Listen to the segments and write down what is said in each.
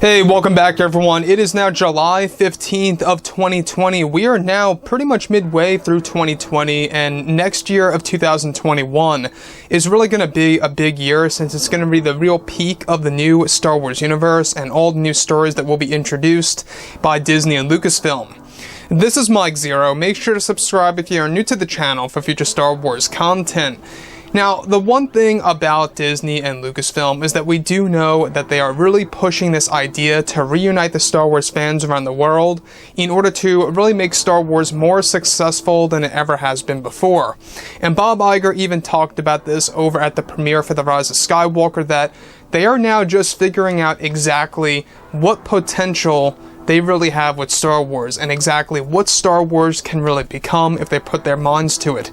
Hey, welcome back everyone. It is now July 15th of 2020. We are now pretty much midway through 2020, and next year of 2021 is really going to be a big year since it's going to be the real peak of the new Star Wars universe and all the new stories that will be introduced by Disney and Lucasfilm. This is Mike Zero. Make sure to subscribe if you are new to the channel for future Star Wars content. Now, the one thing about Disney and Lucasfilm is that we do know that they are really pushing this idea to reunite the Star Wars fans around the world in order to really make Star Wars more successful than it ever has been before. And Bob Iger even talked about this over at the premiere for The Rise of Skywalker, that they are now just figuring out exactly what potential they really have with Star Wars and exactly what Star Wars can really become if they put their minds to it.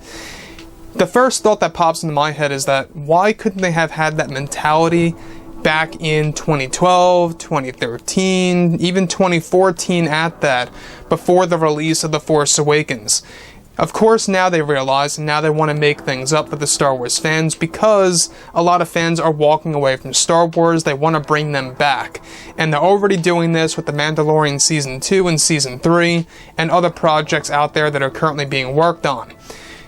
The first thought that pops into my head is that why couldn't they have had that mentality back in 2012, 2013, even 2014 at that, before the release of The Force Awakens? Of course, now they realize, and now they want to make things up for the Star Wars fans because a lot of fans are walking away from Star Wars. They want to bring them back. And they're already doing this with The Mandalorian Season 2 and Season 3 and other projects out there that are currently being worked on.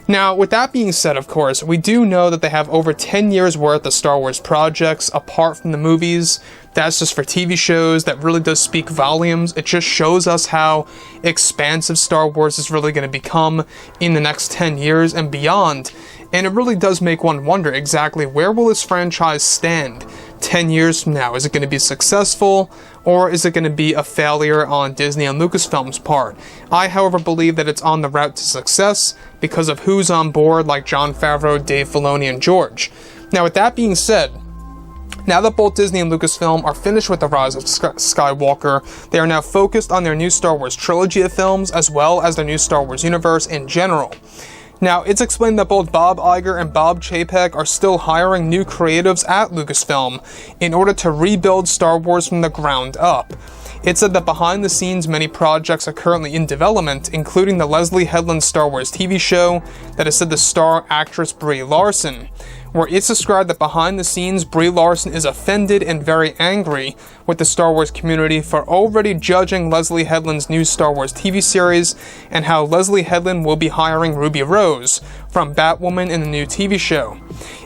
Now, with that being said, of course, we do know that they have over 10 years worth of Star Wars projects apart from the movies. That's just for TV shows. That really does speak volumes. It just shows us how expansive Star Wars is really going to become in the next 10 years and beyond. And it really does make one wonder exactly where will this franchise stand 10 years from now. Is it going to be successful, or is it going to be a failure on Disney and Lucasfilm's part? I, however, believe that it's on the route to success because of who's on board, like Jon Favreau, Dave Filoni, and George. Now, with that being said, now that both Disney and Lucasfilm are finished with The Rise of Skywalker, they are now focused on their new Star Wars trilogy of films, as well as their new Star Wars universe in general. Now, it's explained that both Bob Iger and Bob Chapek are still hiring new creatives at Lucasfilm in order to rebuild Star Wars from the ground up. It said that behind the scenes, many projects are currently in development, including the Leslie Headland Star Wars TV show that is said to star actress Brie Larson, where it's described that behind the scenes, Brie Larson is offended and very angry with the Star Wars community for already judging Leslie Headland's new Star Wars TV series, and how Leslie Headland will be hiring Ruby Rose from Batwoman in the new TV show.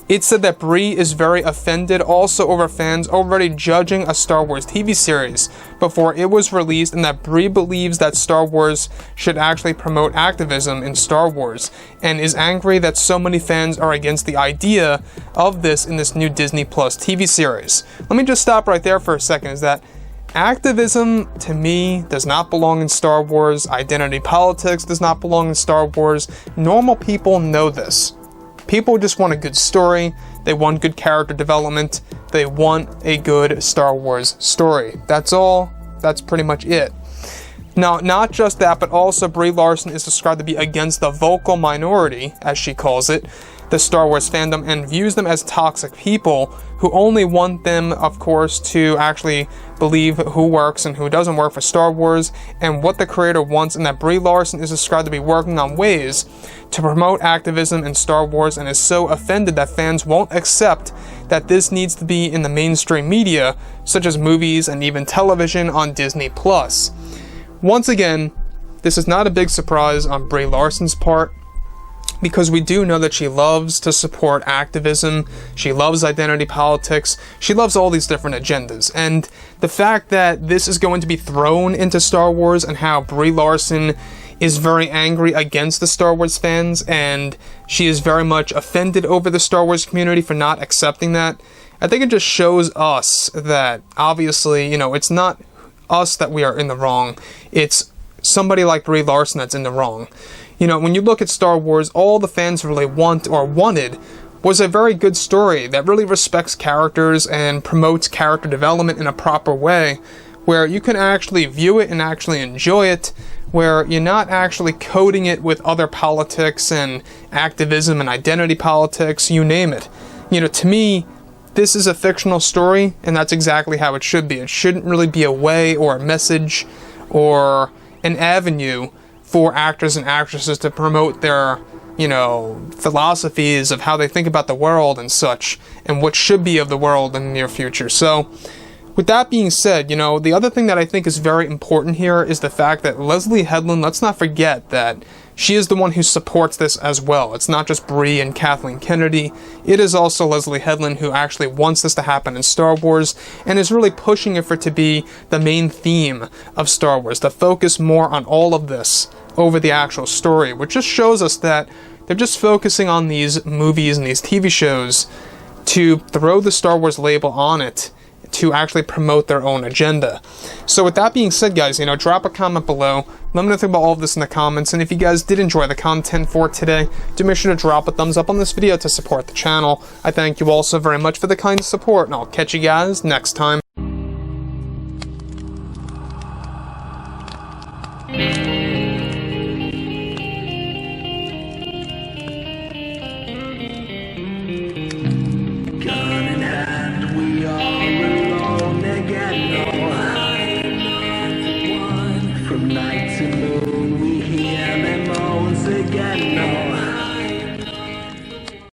It said that Brie is very offended also over fans already judging a Star Wars TV series before it was released, and that Brie believes that Star Wars should actually promote activism in Star Wars, and is angry that so many fans are against the idea of this in this new Disney Plus TV series. Let me just stop right there for a second, is that activism, to me, does not belong in Star Wars. Identity politics does not belong in Star Wars. Normal people know this. People just want a good story. They want good character development. They want a good Star Wars story. That's all. That's pretty much it. Now, not just that, but also Brie Larson is described to be against the vocal minority, as she calls it, the Star Wars fandom, and views them as toxic people who only want them, of course, to actually believe who works and who doesn't work for Star Wars and what the creator wants, and that Brie Larson is described to be working on ways to promote activism in Star Wars, and is so offended that fans won't accept that this needs to be in the mainstream media, such as movies and even television on Disney Plus. Once again, this is not a big surprise on Brie Larson's part, because we do know that she loves to support activism, she loves identity politics, she loves all these different agendas, and the fact that this is going to be thrown into Star Wars and how Brie Larson is very angry against the Star Wars fans, and she is very much offended over the Star Wars community for not accepting that, I think it just shows us that, obviously, it's not us that we are in the wrong, it's somebody like Brie Larson that's in the wrong. When you look at Star Wars, all the fans really want or wanted was a very good story that really respects characters and promotes character development in a proper way, where you can actually view it and actually enjoy it, where you're not actually coding it with other politics and activism and identity politics, you name it. To me, this is a fictional story, and that's exactly how it should be. It shouldn't really be a way or a message or an avenue for actors and actresses to promote their, philosophies of how they think about the world and such, and what should be of the world in the near future. So, With that being said, you know, the other thing that I think is very important here is the fact that Leslie Headland, let's not forget that she is the one who supports this as well. It's not just Brie and Kathleen Kennedy. It is also Leslie Headland who actually wants this to happen in Star Wars and is really pushing it for it to be the main theme of Star Wars, to focus more on all of this over the actual story, which just shows us that they're just focusing on these movies and these TV shows to throw the Star Wars label on it to actually promote their own agenda. So with that being said, guys, you know, drop a comment below. Let me know about all of this in the comments, and if you guys did enjoy the content for today, do make sure to drop a thumbs up on this video to support the channel. I thank you all so very much for the kind support, and I'll catch you guys next time.